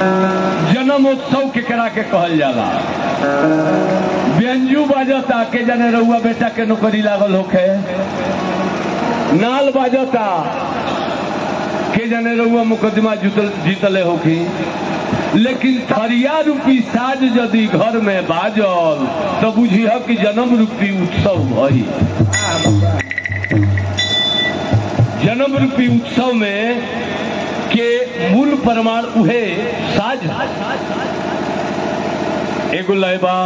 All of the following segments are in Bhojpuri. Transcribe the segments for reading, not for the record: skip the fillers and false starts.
जन्मोत्सव केकरा के कहल जाला। व्यंजू बाजता के जाने रहुआ बेटा के नौकरी लागल होखे, नाल बाजता के जाने रहुआ मुकदमा जीतले होखी, लेकिन थरिया रूपी साज यदि घर में बाजल तो बुझिह कि जन्म रूपी उत्सव भई। जन्म रूपी उत्सव में के मूल प्रमाण उहे साज। एगो लयबा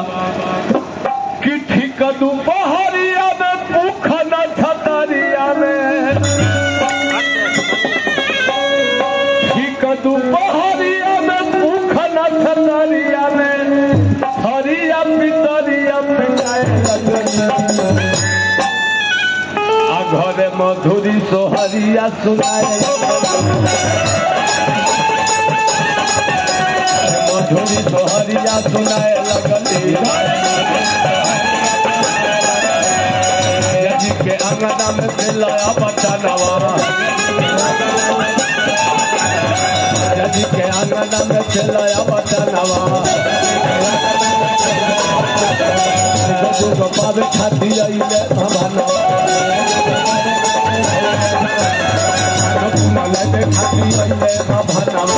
कि ठीक दोपहरिया में भूख न छतरिया में, ठीक दोपहरिया में भूख न छतरिया में, हरिया पितरिया पिटाए घरे मधुरी सोहरिया सुनाए, मधुरी सोहरिया सुनाए लगली। यदि के अंगना में खिलाया बचनवा, यदि के अंगना में खिलाया बचनवा, पावे खाती आइले भवनवा, खाती आइले भवनवा।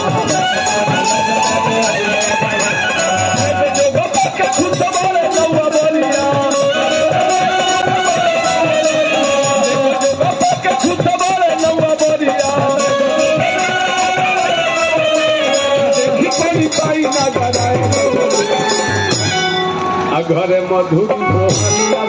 घरे मधुर सोहरिया